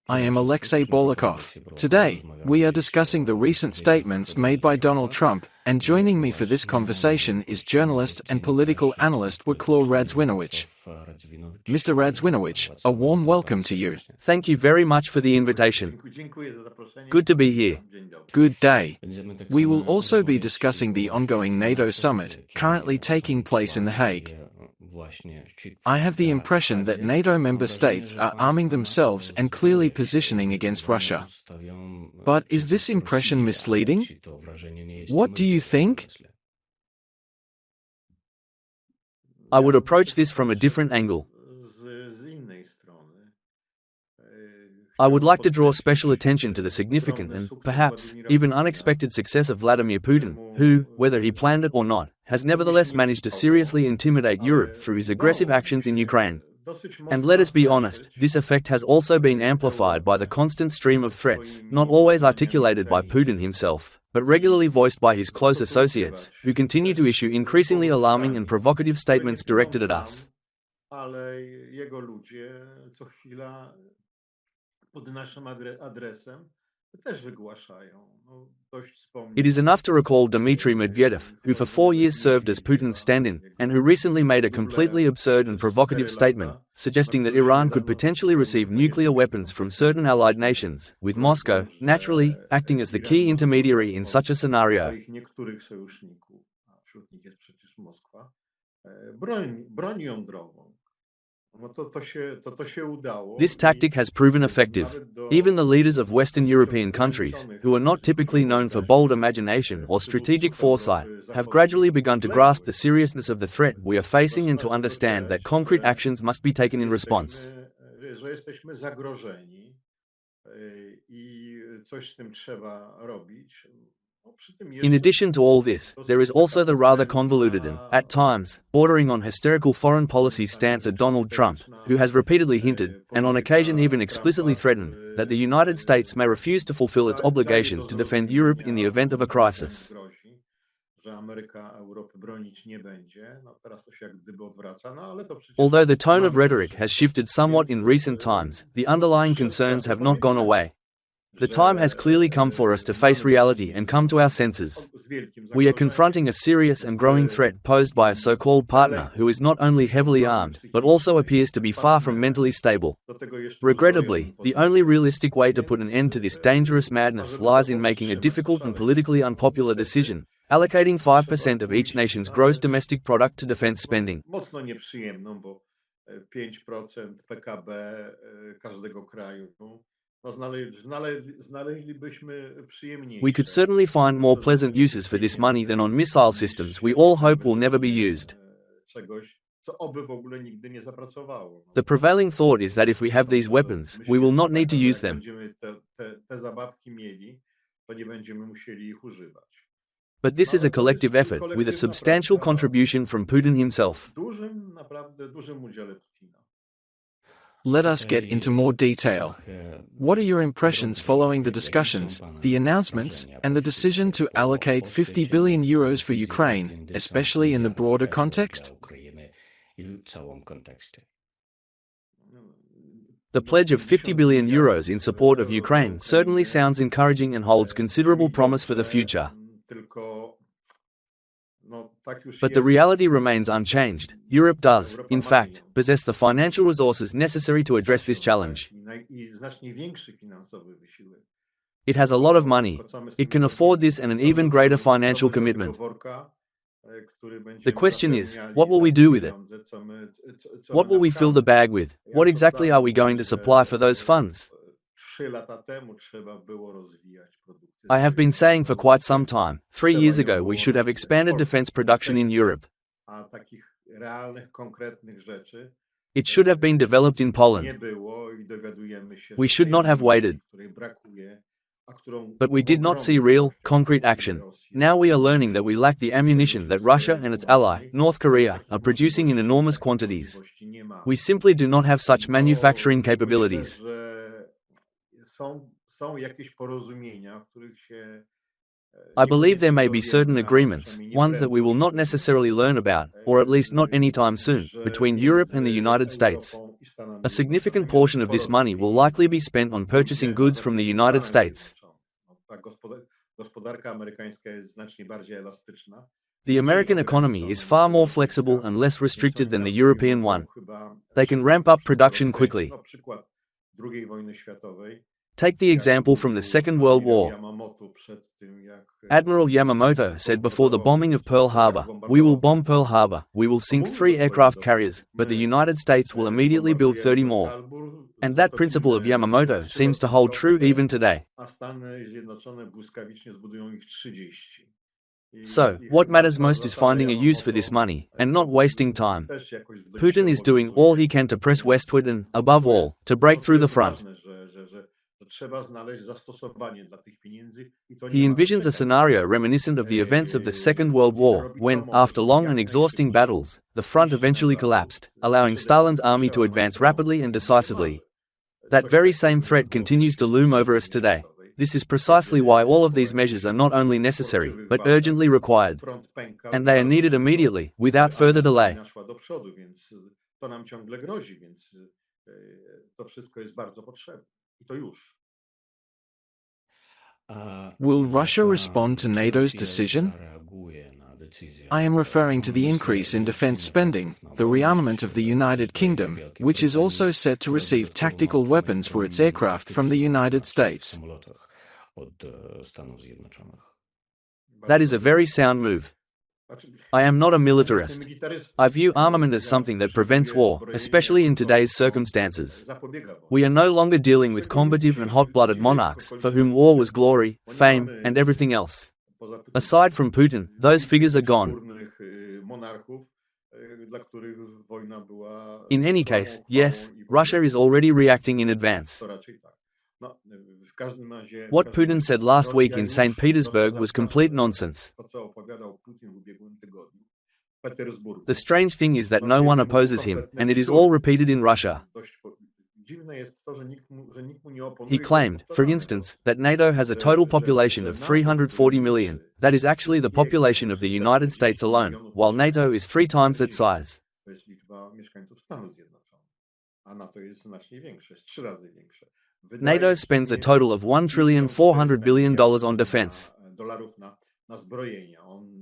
I am Alexei Bolokov. Today, we are discussing the recent statements made by Donald Trump, and joining me for this conversation is journalist and political analyst Wacław Radziwinowicz. Mr. Radziwinowicz, a warm welcome to you. Thank you very much for the invitation. Good to be here. Good day. We will also be discussing the ongoing NATO summit, currently taking place in The Hague. I have the impression that NATO member states are arming themselves and clearly positioning against Russia. But is this impression misleading? What do you think? I would approach this from a different angle. I would like to draw special attention to the significant and, perhaps, even unexpected success of Vladimir Putin, who, whether he planned it or not, has nevertheless managed to seriously intimidate Europe through his aggressive actions in Ukraine. And let us be honest, this effect has also been amplified by the constant stream of threats, not always articulated by Putin himself, but regularly voiced by his close associates, who continue to issue increasingly alarming and provocative statements directed at us. It is enough to recall Dmitry Medvedev, who for 4 years served as Putin's stand-in, and who recently made a completely absurd and provocative statement, suggesting that Iran could potentially receive nuclear weapons from certain allied nations, with Moscow, naturally, acting as the key intermediary in such a scenario. This tactic has proven effective. Even the leaders of Western European countries, who are not typically known for bold imagination or strategic foresight, have gradually begun to grasp the seriousness of the threat we are facing and to understand that concrete actions must be taken in response. In addition to all this, there is also the rather convoluted and, at times, bordering on hysterical foreign policy stance of Donald Trump, who has repeatedly hinted, and on occasion even explicitly threatened, that the United States may refuse to fulfill its obligations to defend Europe in the event of a crisis. Although the tone of rhetoric has shifted somewhat in recent times, the underlying concerns have not gone away. The time has clearly come for us to face reality and come to our senses. We are confronting a serious and growing threat posed by a so-called partner who is not only heavily armed, but also appears to be far from mentally stable. Regrettably, the only realistic way to put an end to this dangerous madness lies in making a difficult and politically unpopular decision, allocating 5% of each nation's gross domestic product to defense spending. We could certainly find more pleasant uses for this money than on missile systems we all hope will never be used. The prevailing thought is that if we have these weapons, we will not need to use them. But this is a collective effort, with a substantial contribution from Putin himself. Let us get into more detail. What are your impressions following the discussions, the announcements, and the decision to allocate €50 billion for Ukraine, especially in the broader context? The pledge of €50 billion in support of Ukraine certainly sounds encouraging and holds considerable promise for the future. But the reality remains unchanged. Europe does, in fact, possess the financial resources necessary to address this challenge. It has a lot of money. It can afford this and an even greater financial commitment. The question is, what will we do with it? What will we fill the bag with? What exactly are we going to supply for those funds? I have been saying for quite some time, 3 years ago we should have expanded defense production in Europe. It should have been developed in Poland. We should not have waited. But we did not see real, concrete action. Now we are learning that we lack the ammunition that Russia and its ally, North Korea, are producing in enormous quantities. We simply do not have such manufacturing capabilities. I believe there may be certain agreements, ones that we will not necessarily learn about, or at least not anytime soon, between Europe and the United States. A significant portion of this money will likely be spent on purchasing goods from the United States. The American economy is far more flexible and less restricted than the European one. They can ramp up production quickly. Take the example from the Second World War. Admiral Yamamoto said before the bombing of Pearl Harbor, "We will bomb Pearl Harbor, we will sink 3 aircraft carriers, but the United States will immediately build 30 more." And that principle of Yamamoto seems to hold true even today. So, what matters most is finding a use for this money, and not wasting time. Putin is doing all he can to press westward and, above all, to break through the front. He envisions a scenario reminiscent of the events of the Second World War, when, after long and exhausting battles, the front eventually collapsed, allowing Stalin's army to advance rapidly and decisively. That very same threat continues to loom over us today. This is precisely why all of these measures are not only necessary, but urgently required. And they are needed immediately, without further delay. Will Russia respond to NATO's decision? I am referring to the increase in defense spending, the rearmament of the United Kingdom, which is also set to receive tactical weapons for its aircraft from the United States. That is a very sound move. I am not a militarist. I view armament as something that prevents war, especially in today's circumstances. We are no longer dealing with combative and hot-blooded monarchs, for whom war was glory, fame, and everything else. Aside from Putin, those figures are gone. In any case, yes, Russia is already reacting in advance. What Putin said last week in St. Petersburg was complete nonsense. The strange thing is that no one opposes him, and it is all repeated in Russia. He claimed, for instance, that NATO has a total population of 340 million. That is actually the population of the United States alone, while NATO is 3 times that size. NATO spends a total of $1,400 billion on defense.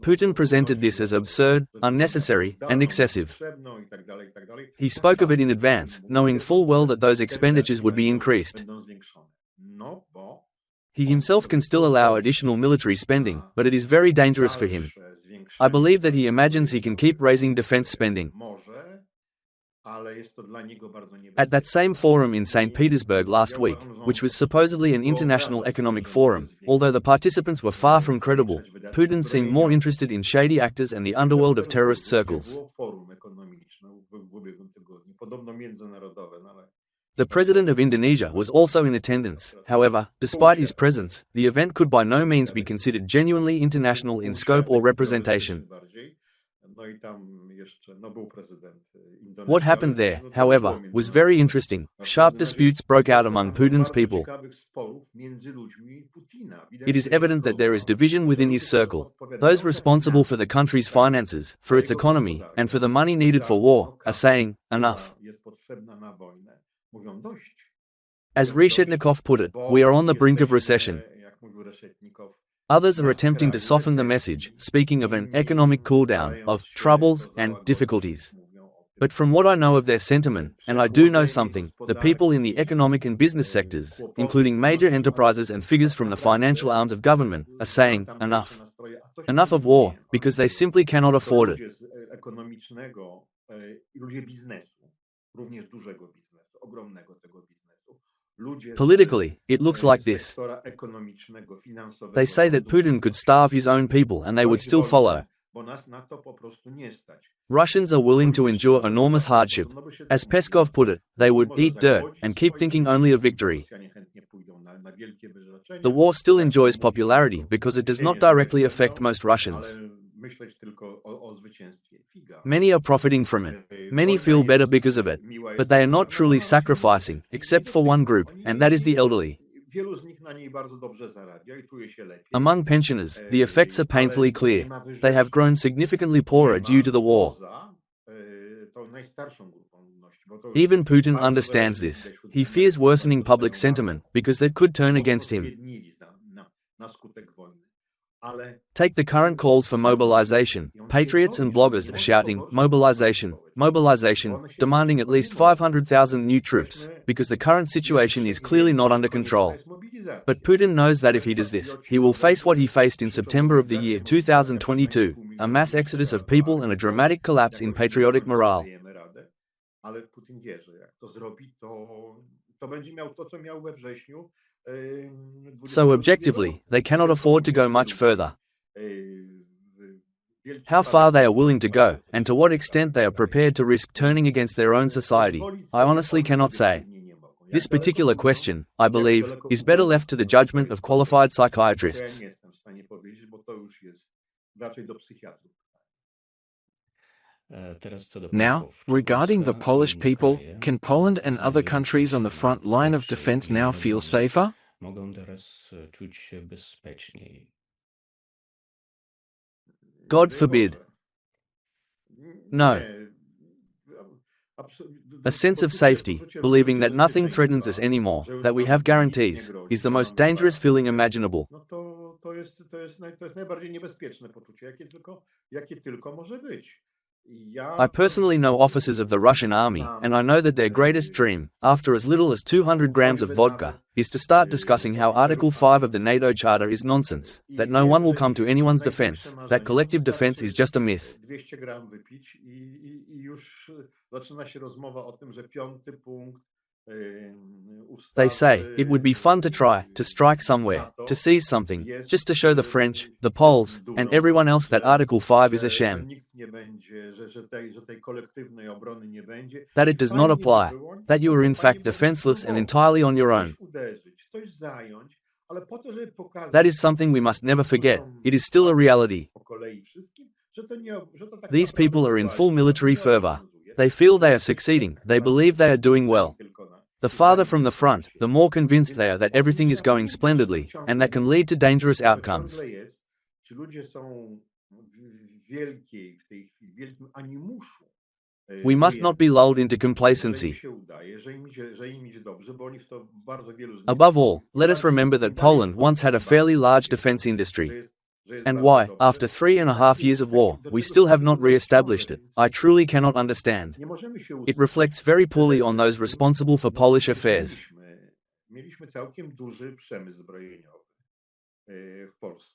Putin presented this as absurd, unnecessary, and excessive. He spoke of it in advance, knowing full well that those expenditures would be increased. He himself can still allow additional military spending, but it is very dangerous for him. I believe that he imagines he can keep raising defense spending. At that same forum in St. Petersburg last week, which was supposedly an international economic forum, although the participants were far from credible, Putin seemed more interested in shady actors and the underworld of terrorist circles. The president of Indonesia was also in attendance. However, despite his presence, the event could by no means be considered genuinely international in scope or representation. What happened there, however, was very interesting. Sharp disputes broke out among Putin's people. It is evident that there is division within his circle. Those responsible for the country's finances, for its economy, and for the money needed for war, are saying, enough. As Reshetnikov put it, we are on the brink of recession. Others are attempting to soften the message, speaking of an economic cooldown, of troubles and difficulties. But from what I know of their sentiment, and I do know something, the people in the economic and business sectors, including major enterprises and figures from the financial arms of government, are saying, enough. Enough of war, because they simply cannot afford it. Politically, it looks like this. They say that Putin could starve his own people and they would still follow. Russians are willing to endure enormous hardship. As Peskov put it, they would eat dirt and keep thinking only of victory. The war still enjoys popularity because it does not directly affect most Russians. Many are profiting from it. Many feel better because of it. But they are not truly sacrificing, except for one group, and that is the elderly. Among pensioners, the effects are painfully clear. They have grown significantly poorer due to the war. Even Putin understands this. He fears worsening public sentiment because that could turn against him. Take the current calls for mobilization. Patriots and bloggers are shouting, "Mobilization, mobilization," demanding at least 500,000 new troops, because the current situation is clearly not under control. But Putin knows that if he does this, he will face what he faced in September of the year 2022, a mass exodus of people and a dramatic collapse in patriotic morale. So objectively, they cannot afford to go much further. How far they are willing to go, and to what extent they are prepared to risk turning against their own society, I honestly cannot say. This particular question, I believe, is better left to the judgment of qualified psychiatrists. Now, regarding the Polish people, can Poland and other countries on the front line of defense now feel safer? God forbid. No. A sense of safety, believing that nothing threatens us anymore, that we have guarantees, is the most dangerous feeling imaginable. I personally know officers of the Russian army, and I know that their greatest dream, after as little as 200 grams of vodka, is to start discussing how Article 5 of the NATO Charter is nonsense, that no one will come to anyone's defense, that collective defense is just a myth. They say, it would be fun to try, to strike somewhere, to seize something, just to show the French, the Poles, and everyone else that Article 5 is a sham. That it does not apply, that you are in fact defenseless and entirely on your own. That is something we must never forget, it is still a reality. These people are in full military fervor. They feel they are succeeding, they believe they are doing well. The farther from the front, the more convinced they are that everything is going splendidly, and that can lead to dangerous outcomes. We must not be lulled into complacency. Above all, let us remember that Poland once had a fairly large defense industry. And why, after 3.5 years of war, we still have not re-established it, I truly cannot understand. It reflects very poorly on those responsible for Polish affairs.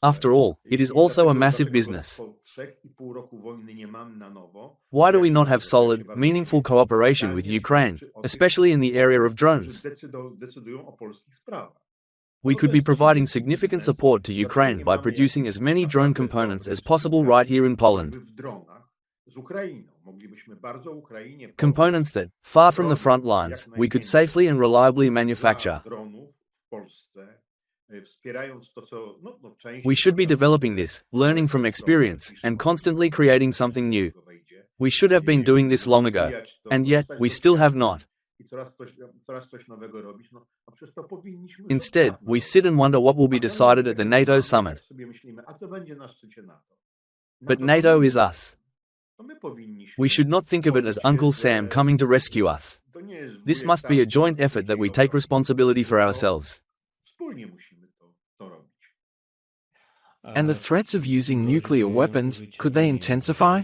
After all, it is also a massive business. Why do we not have solid, meaningful cooperation with Ukraine, especially in the area of drones? We could be providing significant support to Ukraine by producing as many drone components as possible right here in Poland. Components that, far from the front lines, we could safely and reliably manufacture. We should be developing this, learning from experience, and constantly creating something new. We should have been doing this long ago, and yet, we still have not. Instead, we sit and wonder what will be decided at the NATO summit. But NATO is us. We should not think of it as Uncle Sam coming to rescue us. This must be a joint effort that we take responsibility for ourselves. And the threats of using nuclear weapons, could they intensify?